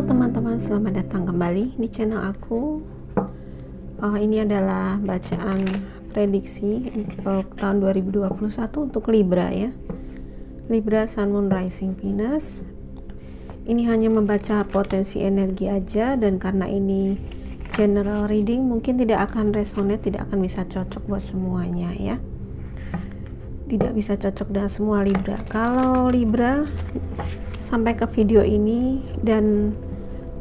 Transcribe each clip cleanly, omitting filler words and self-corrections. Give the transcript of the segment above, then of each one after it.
Halo teman-teman, selamat datang kembali di channel aku. Ini adalah bacaan prediksi untuk tahun 2021 untuk Libra ya. Libra Sun Moon Rising Venus. Ini hanya membaca potensi energi aja, dan karena ini general reading mungkin tidak akan resonate, tidak akan bisa cocok buat semuanya ya. Tidak bisa cocok dengan semua Libra. Kalau Libra sampai ke video ini dan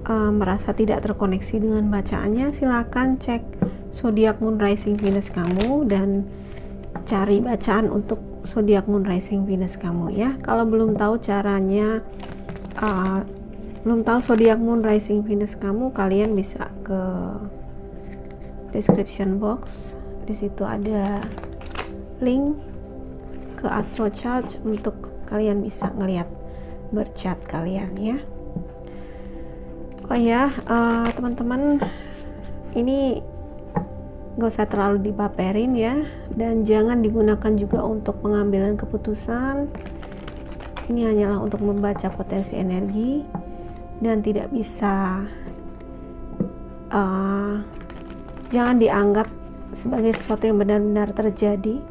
merasa tidak terkoneksi dengan bacaannya, silakan cek zodiak Moon Rising Venus kamu dan cari bacaan untuk zodiak Moon Rising Venus kamu ya. Kalau belum tahu caranya, belum tahu zodiak Moon Rising Venus kamu, kalian bisa ke description box. Di situ ada link ke astro chart untuk kalian bisa ngelihat berchat kalian ya. Oh ya, teman-teman, ini gak usah terlalu dibaperin ya, dan jangan digunakan juga untuk pengambilan keputusan. Ini hanyalah untuk membaca potensi energi dan tidak bisa jangan dianggap sebagai sesuatu yang benar-benar terjadi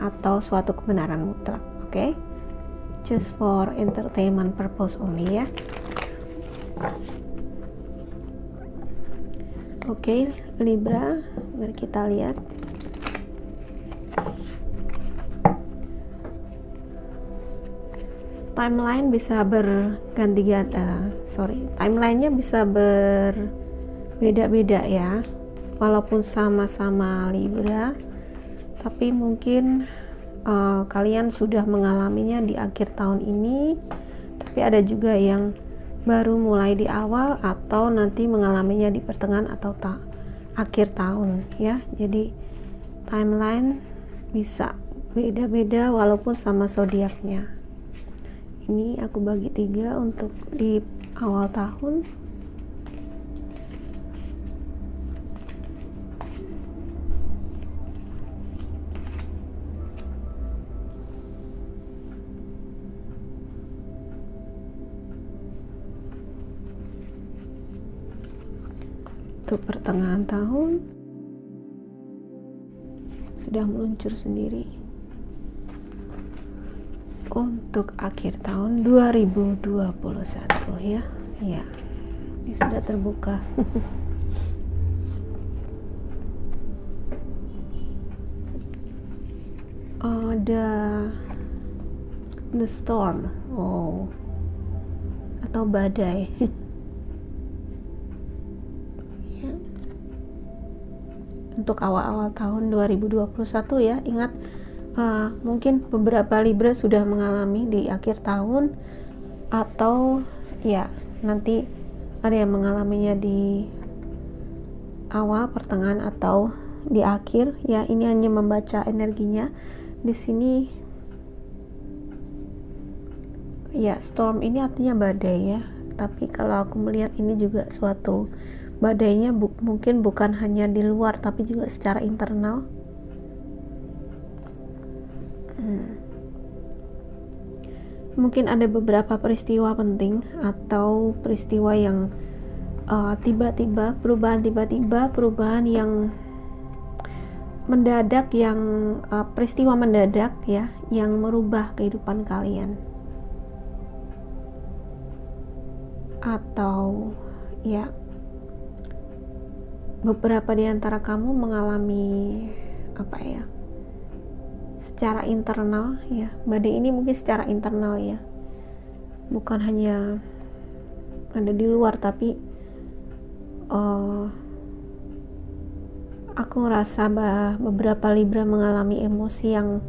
atau suatu kebenaran mutlak, oke? Just for entertainment purpose only ya. Oke, Libra, mari kita lihat. Timeline bisa berganti-ganti, timelinenya bisa berbeda-beda ya. Walaupun sama-sama Libra, tapi mungkin kalian sudah mengalaminya di akhir tahun ini, tapi ada juga yang baru mulai di awal atau nanti mengalaminya di pertengahan atau akhir tahun ya. Jadi timeline bisa beda-beda walaupun sama zodiaknya. Ini aku bagi 3 untuk di awal tahun. Untuk pertengahan tahun sudah meluncur sendiri. Untuk akhir tahun 2021 ya. Ya. Ini sudah terbuka. Ada the storm. Atau badai. Untuk awal-awal tahun 2021 ya. Ingat, mungkin beberapa Libra sudah mengalami di akhir tahun, atau ya nanti ada yang mengalaminya di awal, pertengahan, atau di akhir ya. Ini hanya membaca energinya di sini ya. Storm ini artinya badai ya, tapi kalau aku melihat ini juga suatu badainya mungkin bukan hanya di luar tapi juga secara internal. Mungkin ada beberapa peristiwa penting atau peristiwa yang tiba-tiba, perubahan yang mendadak, yang peristiwa mendadak ya, yang merubah kehidupan kalian. Atau ya, beberapa di antara kamu mengalami secara internal ya. Badai ini mungkin secara internal ya, bukan hanya ada di luar, tapi aku ngerasa beberapa Libra mengalami emosi yang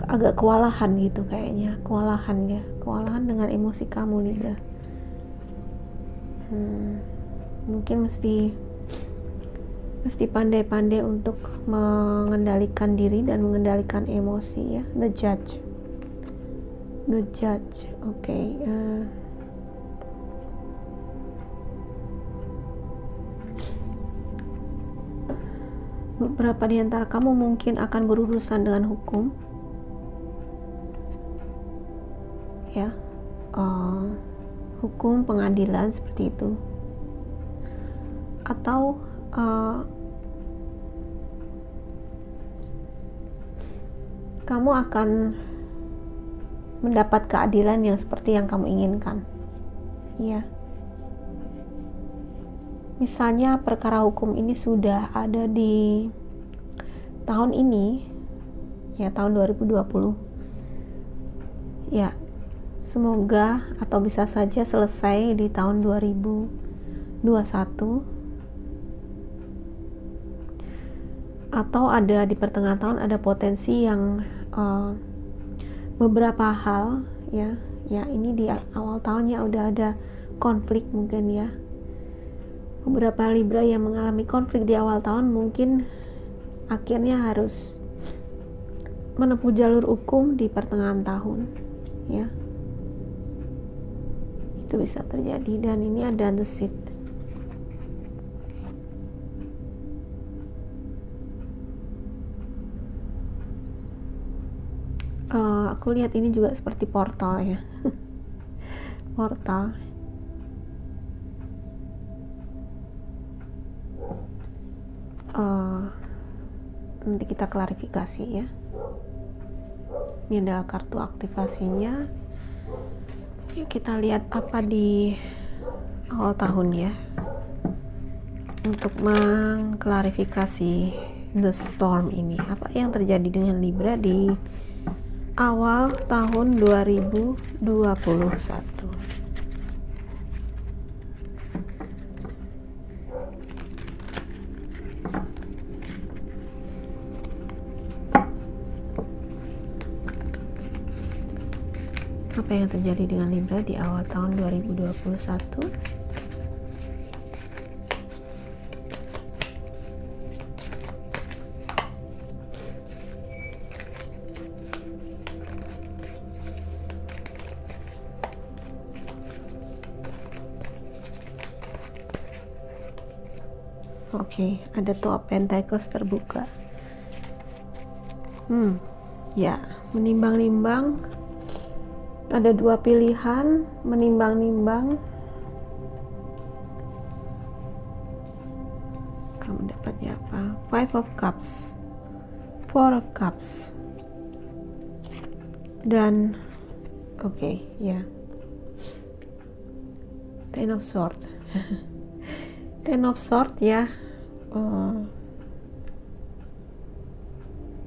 agak kewalahan gitu kayaknya. Kewalahan dengan emosi kamu Libra. Mungkin mesti pandai-pandai untuk mengendalikan diri dan mengendalikan emosi ya. The Judge. Oke. Beberapa di antara kamu mungkin akan berurusan dengan hukum. ya, hukum pengadilan seperti itu, atau kamu akan mendapat keadilan yang seperti yang kamu inginkan, ya. Misalnya perkara hukum ini sudah ada di tahun ini, ya, tahun 2020. Ya, semoga atau bisa saja selesai di tahun 2021, atau ada di pertengahan tahun ada potensi yang beberapa hal, ya ini di awal tahunnya udah ada konflik mungkin, ya. Beberapa Libra yang mengalami konflik di awal tahun mungkin akhirnya harus menempuh jalur hukum di pertengahan tahun, ya. Itu bisa terjadi. Dan ini ada the seed. Aku lihat ini juga seperti portal, ya. Portal. Nanti kita klarifikasi, ya. Ini adalah kartu aktivasinya. Yuk kita lihat apa di awal tahun, ya, untuk mengklarifikasi the storm ini. Apa yang terjadi dengan Libra di awal tahun 2021? Apa yang terjadi dengan Libra di awal tahun 2021? Oke, ada Two of Pentacles terbuka. Ya, menimbang-nimbang. Ada dua pilihan, menimbang-nimbang. Kamu dapatnya apa? Five of Cups, Four of Cups, dan ya, Ten of Swords. Ten of Swords, ya.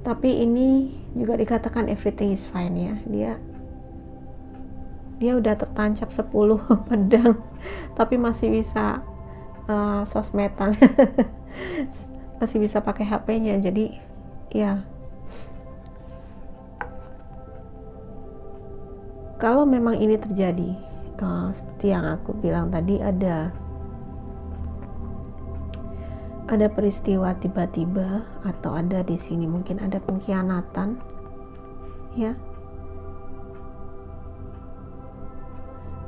Tapi ini juga dikatakan everything is fine, ya. Dia udah tertancap 10 pedang tapi masih bisa sosmedan. Masih bisa pakai HP-nya. Jadi ya, kalau memang ini terjadi, seperti yang aku bilang tadi, ada peristiwa tiba-tiba, atau ada di sini mungkin ada pengkhianatan, ya.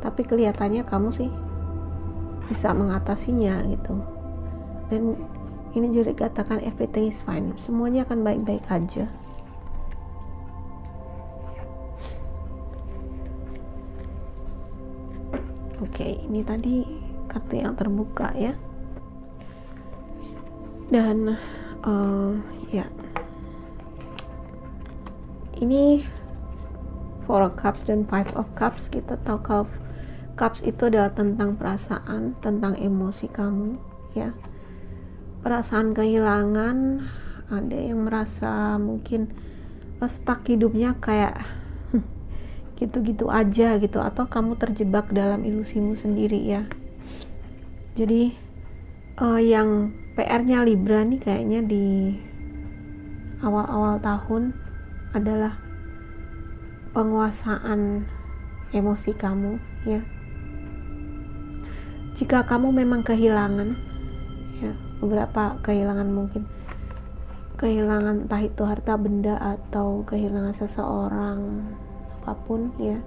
Tapi kelihatannya kamu sih bisa mengatasinya, gitu. Dan ini juga dikatakan everything is fine, semuanya akan baik-baik aja. Oke, ini tadi kartu yang terbuka, ya. Dan ya, ini Four of Cups dan Five of Cups. Kita tahu kalau Cups itu adalah tentang perasaan, tentang emosi kamu, ya. Perasaan kehilangan. Ada yang merasa mungkin stuck hidupnya kayak gitu-gitu aja, gitu, atau kamu terjebak dalam ilusimu sendiri, ya. Jadi yang PR-nya Libra nih kayaknya di awal-awal tahun adalah penguasaan emosi kamu, ya. Jika kamu memang kehilangan, ya, beberapa kehilangan, mungkin kehilangan entah itu harta benda atau kehilangan seseorang, apapun, ya,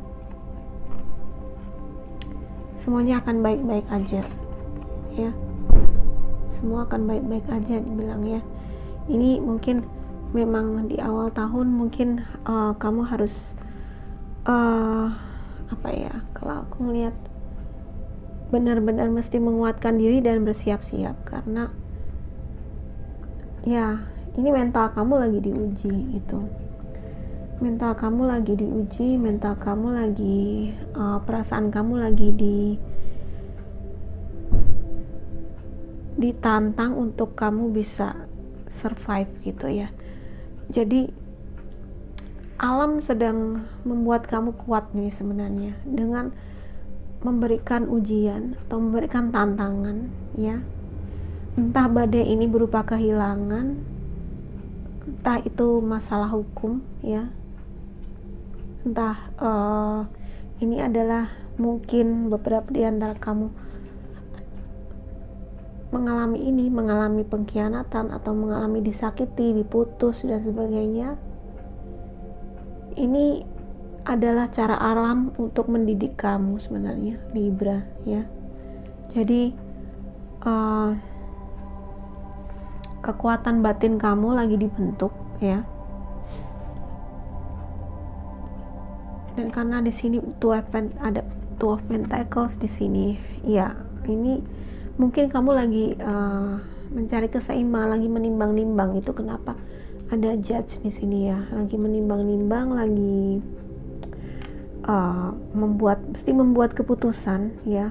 semuanya akan baik-baik aja, ya. Semua akan baik-baik aja, dibilang, ya. Ini mungkin memang di awal tahun mungkin kamu harus apa ya, kalau aku ngelihat benar-benar mesti menguatkan diri dan bersiap-siap, karena ya ini mental kamu lagi diuji gitu. Mental kamu lagi diuji, mental kamu lagi perasaan kamu lagi ditantang untuk kamu bisa survive gitu ya. Jadi alam sedang membuat kamu kuat nih sebenarnya dengan memberikan ujian atau memberikan tantangan ya. Entah badai ini berupa kehilangan, entah itu masalah hukum ya, entah ini adalah mungkin beberapa di antara kamu mengalami pengkhianatan atau mengalami disakiti, diputus dan sebagainya. Ini adalah cara alam untuk mendidik kamu sebenarnya, Libra ya. Jadi kekuatan batin kamu lagi dibentuk ya. Dan karena di sini ada Two of Pentacles di sini, ya ini mungkin kamu lagi mencari keseimbangan, lagi menimbang-nimbang. Itu kenapa ada Judge di sini ya, lagi menimbang-nimbang, lagi mesti membuat keputusan ya.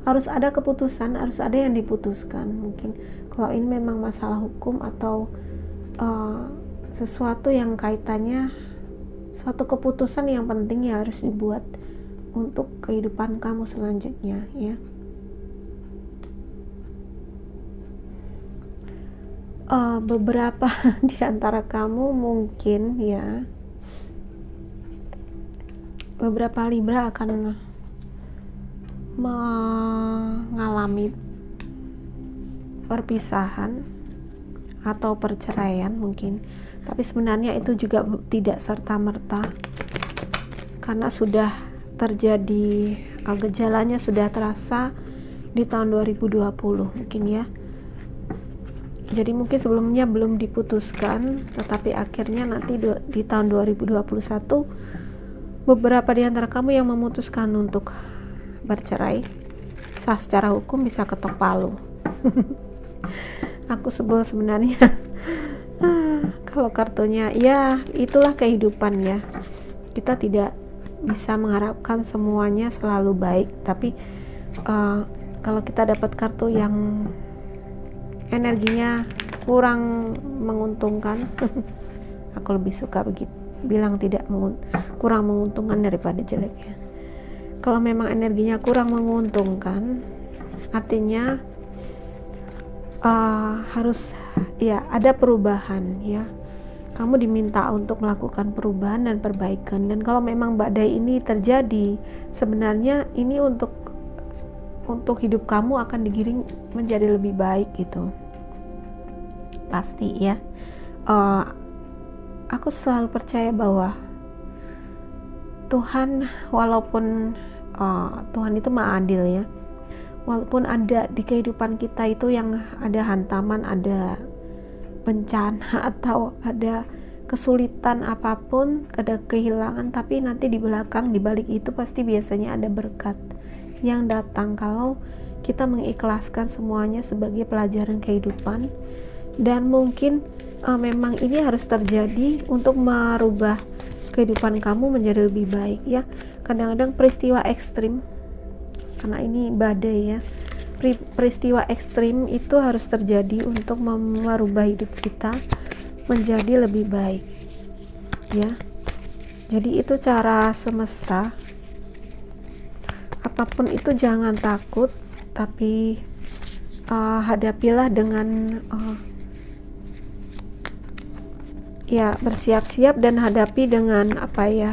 Harus ada keputusan, harus ada yang diputuskan. Mungkin kalau ini memang masalah hukum atau sesuatu yang kaitannya, suatu keputusan yang penting ya harus dibuat untuk kehidupan kamu selanjutnya ya. Beberapa di antara kamu mungkin ya, beberapa Libra akan mengalami perpisahan atau perceraian mungkin, tapi sebenarnya itu juga tidak serta-merta, karena sudah terjadi, gejalanya sudah terasa di tahun 2020 mungkin ya. Jadi mungkin sebelumnya belum diputuskan, tetapi akhirnya nanti di tahun 2021 beberapa di antara kamu yang memutuskan untuk bercerai, sah secara hukum, bisa ketok palu. Aku sebel sebenarnya. Kalau kartunya, ya itulah kehidupan ya. Kita tidak bisa mengharapkan semuanya selalu baik, tapi kalau kita dapat kartu yang energinya kurang menguntungkan, aku lebih suka begitu, bilang kurang menguntungkan daripada jelek ya. Kalau memang energinya kurang menguntungkan, artinya harus ya ada perubahan ya. Kamu diminta untuk melakukan perubahan dan perbaikan. Dan kalau memang badai ini terjadi, sebenarnya ini untuk hidup kamu akan digiring menjadi lebih baik gitu, pasti ya. Aku selalu percaya bahwa Tuhan, walaupun Tuhan itu maha adil ya, walaupun ada di kehidupan kita itu yang ada hantaman, ada bencana atau ada kesulitan apapun, ada kehilangan, tapi nanti di belakang, di balik itu pasti biasanya ada berkat yang datang kalau kita mengikhlaskan semuanya sebagai pelajaran kehidupan. Dan mungkin memang ini harus terjadi untuk merubah kehidupan kamu menjadi lebih baik ya. Kadang-kadang peristiwa ekstrim, karena ini badai ya, peristiwa ekstrim itu harus terjadi untuk merubah hidup kita menjadi lebih baik ya. Jadi itu cara semesta. Apapun itu jangan takut, tapi hadapilah dengan ya bersiap-siap, dan hadapi dengan apa ya,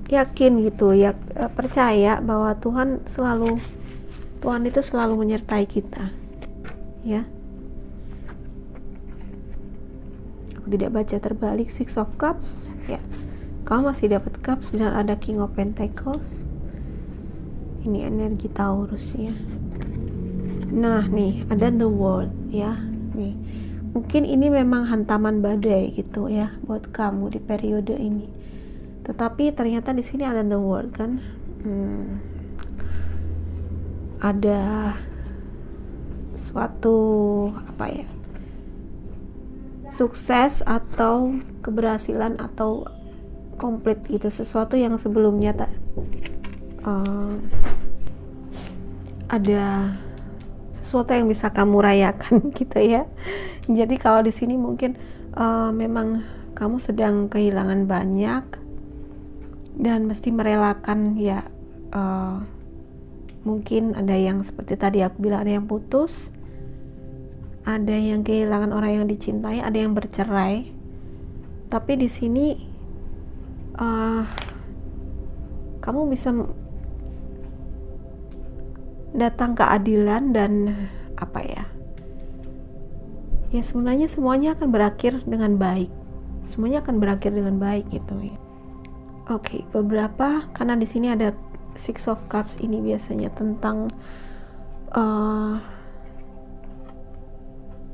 yakin gitu ya, percaya bahwa Tuhan itu selalu menyertai kita ya. Aku tidak baca terbalik, Six of Cups ya, kamu masih dapat Cups dan ada King of Pentacles. Ini energi Taurus ya. Nah nih ada The World ya. Nih mungkin ini memang hantaman badai gitu ya buat kamu di periode ini. Tetapi ternyata di sini ada the world kan. Ada suatu sukses atau keberhasilan atau komplit gitu, sesuatu yang sebelumnya ada sesuatu yang bisa kamu rayakan gitu ya. Jadi kalau di sini mungkin memang kamu sedang kehilangan banyak dan mesti merelakan ya, mungkin ada yang seperti tadi aku bilang, ada yang putus, ada yang kehilangan orang yang dicintai, ada yang bercerai. Tapi di sini kamu bisa datang keadilan dan ya sebenarnya semuanya akan berakhir dengan baik. Semuanya akan berakhir dengan baik gitu ya. Oke, beberapa, karena di sini ada Six of Cups, ini biasanya tentang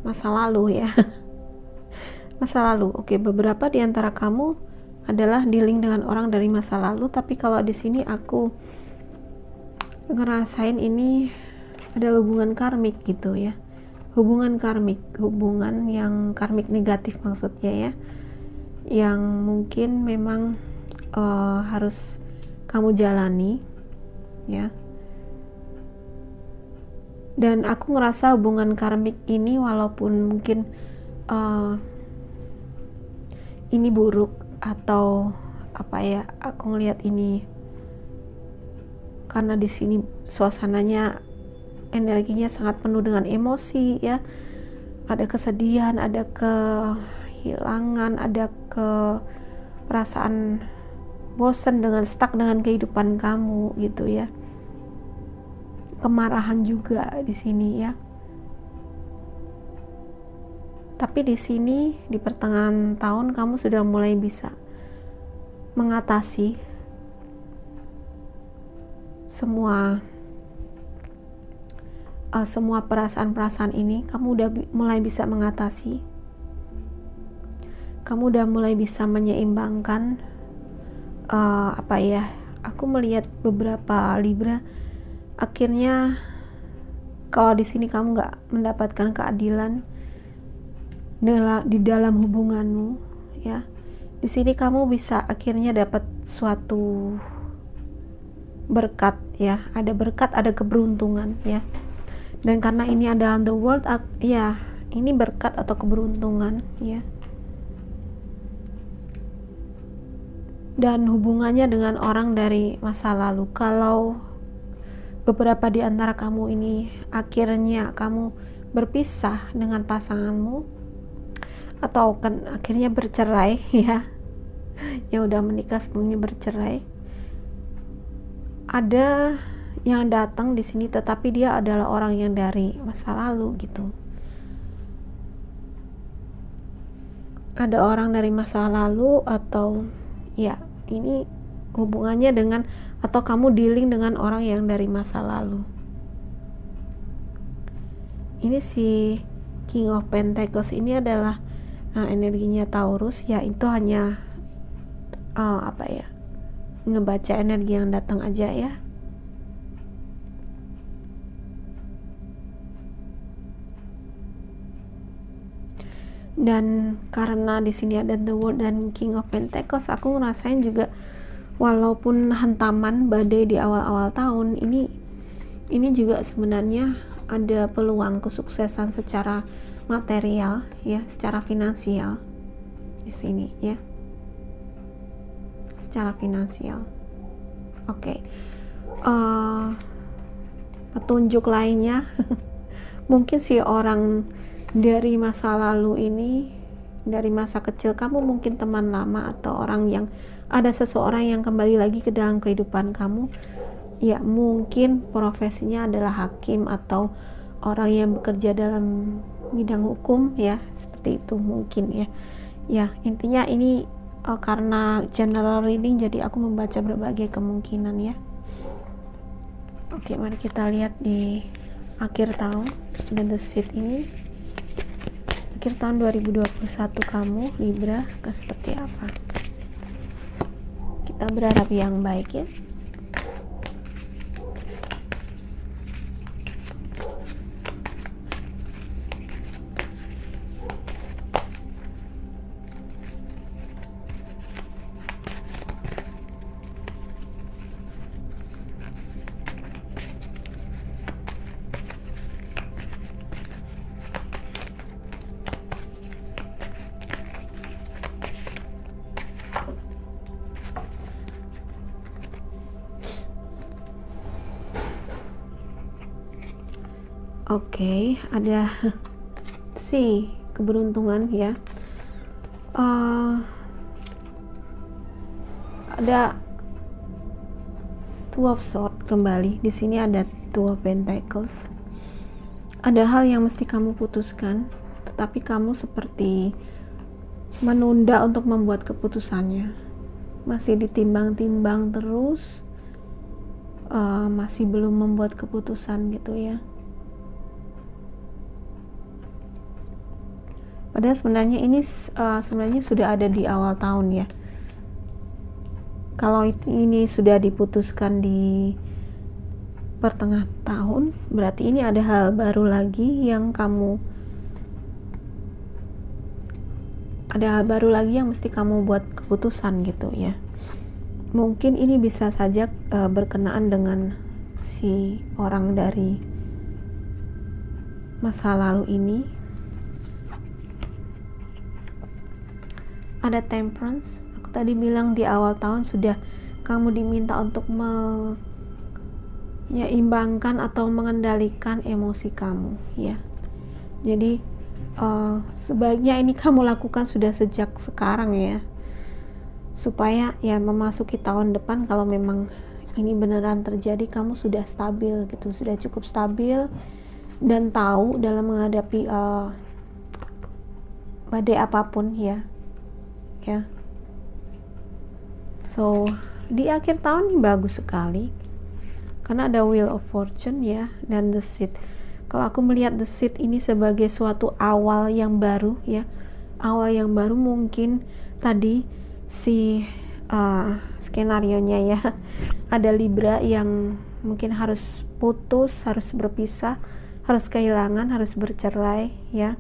masa lalu ya. Masa lalu. Oke, beberapa di antara kamu adalah dealing dengan orang dari masa lalu, tapi kalau di sini aku ngerasain ini ada hubungan karmik gitu ya. Hubungan karmik, hubungan yang karmik negatif maksudnya ya. Yang mungkin memang harus kamu jalani ya. Dan aku ngerasa hubungan karmik ini walaupun mungkin ini buruk atau aku ngelihat ini karena di sini suasananya, energinya sangat penuh dengan emosi ya. Ada kesedihan, ada kehilangan, ada perasaan bosan dengan stuck dengan kehidupan kamu gitu ya. Kemarahan juga di sini ya. Tapi di sini di pertengahan tahun kamu sudah mulai bisa mengatasi semua perasaan-perasaan ini. Kamu udah mulai bisa mengatasi. Kamu udah mulai bisa menyeimbangkan aku melihat beberapa Libra akhirnya kalau di sini kamu nggak mendapatkan keadilan di dalam hubunganmu ya. Di sini kamu bisa akhirnya dapat suatu berkat ya, ada berkat, ada keberuntungan ya. Dan karena ini ada the world ya, ini berkat atau keberuntungan ya. Dan hubungannya dengan orang dari masa lalu. Kalau beberapa di antara kamu ini akhirnya kamu berpisah dengan pasanganmu atau kan akhirnya bercerai ya, yang udah menikah sebelumnya bercerai, ada yang datang di sini tetapi dia adalah orang yang dari masa lalu gitu. Ada orang dari masa lalu atau ya ini hubungannya dengan atau kamu dealing dengan orang yang dari masa lalu. Ini si King of Pentacles ini adalah energinya Taurus ya, itu hanya ngebaca energi yang datang aja ya. Dan karena di sini ada the World dan King of Pentacles, aku ngerasain juga walaupun hantaman badai di awal-awal tahun ini juga sebenarnya ada peluang kesuksesan secara material ya, secara finansial di sini ya, secara finansial. Oke. Petunjuk lainnya mungkin si orang dari masa lalu ini, dari masa kecil kamu mungkin teman lama atau orang yang ada seseorang yang kembali lagi ke dalam kehidupan kamu ya, mungkin profesinya adalah hakim atau orang yang bekerja dalam bidang hukum ya, seperti itu mungkin ya. Ya intinya ini karena general reading jadi aku membaca berbagai kemungkinan ya. Oke, mari kita lihat di akhir tahun dan the seed ini, akhir tahun 2021 kamu Libra seperti apa. kita berharap yang baik ya. Oke, ada si keberuntungan ya. Ada Two of Swords kembali. Di sini ada Two of Pentacles. Ada hal yang mesti kamu putuskan, tetapi kamu seperti menunda untuk membuat keputusannya. Masih ditimbang-timbang terus, masih belum membuat keputusan gitu ya. Padahal sebenarnya ini sebenarnya sudah ada di awal tahun ya. Kalau ini sudah diputuskan di pertengahan tahun, berarti ini ada hal baru lagi yang mesti kamu buat keputusan gitu ya. Mungkin ini bisa saja berkenaan dengan si orang dari masa lalu ini. Ada Temperance. Aku tadi bilang di awal tahun sudah kamu diminta untuk menyeimbangkan atau mengendalikan emosi kamu ya. Jadi sebaiknya ini kamu lakukan sudah sejak sekarang ya, supaya ya memasuki tahun depan kalau memang ini beneran terjadi, kamu sudah stabil gitu, sudah cukup stabil dan tahu dalam menghadapi badai apapun ya. So di akhir tahun ini bagus sekali karena ada Wheel of Fortune ya, dan The Seed. Kalau aku melihat The Seed ini sebagai suatu awal yang baru ya, awal yang baru. Mungkin tadi si skenarionya ya, ada Libra yang mungkin harus putus, harus berpisah, harus kehilangan, harus bercerai ya,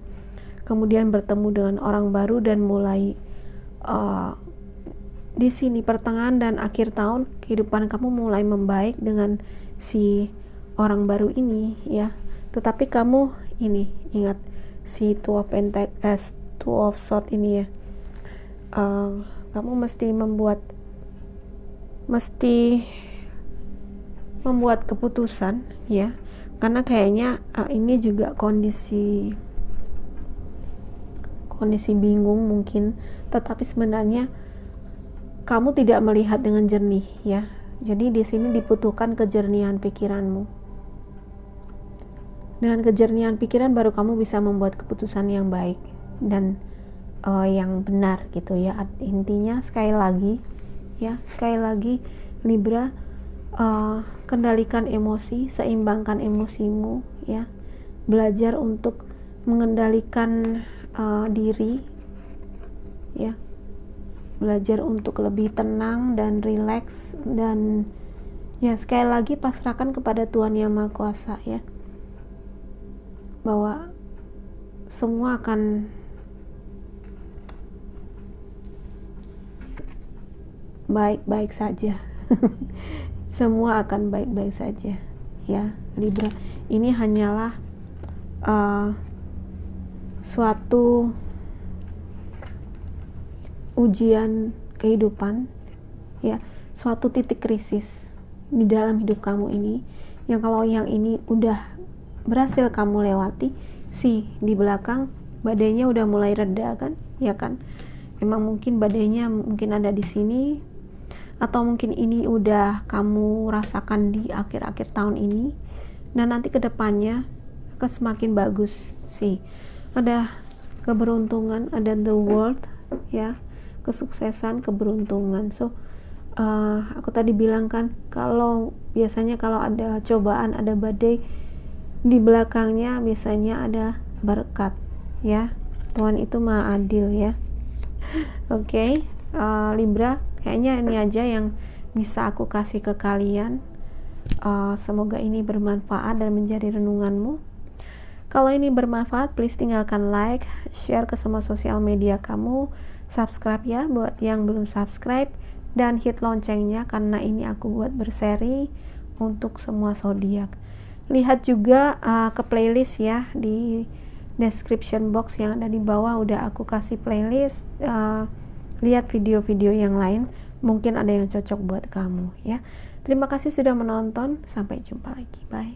kemudian bertemu dengan orang baru dan mulai di sini pertengahan dan akhir tahun kehidupan kamu mulai membaik dengan si orang baru ini ya. Tetapi kamu ini ingat si Two of Swords ini ya, kamu mesti membuat keputusan ya, karena kayaknya ini juga kondisi bingung mungkin, tetapi sebenarnya kamu tidak melihat dengan jernih ya. Jadi di sini dibutuhkan kejernihan pikiranmu. Dengan kejernihan pikiran baru kamu bisa membuat keputusan yang baik dan yang benar gitu ya. Intinya sekali lagi Libra, kendalikan emosi, seimbangkan emosimu ya. Belajar untuk mengendalikan diri ya, belajar untuk lebih tenang dan rileks, dan ya sekali lagi pasrahkan kepada Tuhan Yang Maha Kuasa ya, bahwa semua akan baik-baik saja. Semua akan baik-baik saja ya Libra. Ini hanyalah suatu ujian kehidupan ya, suatu titik krisis di dalam hidup kamu ini, yang kalau yang ini udah berhasil kamu lewati, di belakang badainya udah mulai reda kan ya kan. Memang mungkin badainya mungkin ada di sini, atau mungkin ini udah kamu rasakan di akhir-akhir tahun ini, dan nanti kedepannya akan semakin bagus ada keberuntungan, ada the world ya, kesuksesan, keberuntungan. Aku tadi bilang kan, kalau biasanya kalau ada cobaan, ada badai, di belakangnya biasanya ada berkat ya. Tuhan itu Maha Adil ya. Oke, Libra, Kayaknya ini aja yang bisa aku kasih ke kalian. Semoga ini bermanfaat dan menjadi renunganmu. Kalau ini bermanfaat, please tinggalkan like, share ke semua sosial media kamu, subscribe ya buat yang belum subscribe, dan hit loncengnya karena ini aku buat berseri untuk semua zodiak. Lihat juga ke playlist ya, di description box yang ada di bawah udah aku kasih playlist. Lihat video-video yang lain, mungkin ada yang cocok buat kamu ya. Terima kasih sudah menonton, sampai jumpa lagi, bye.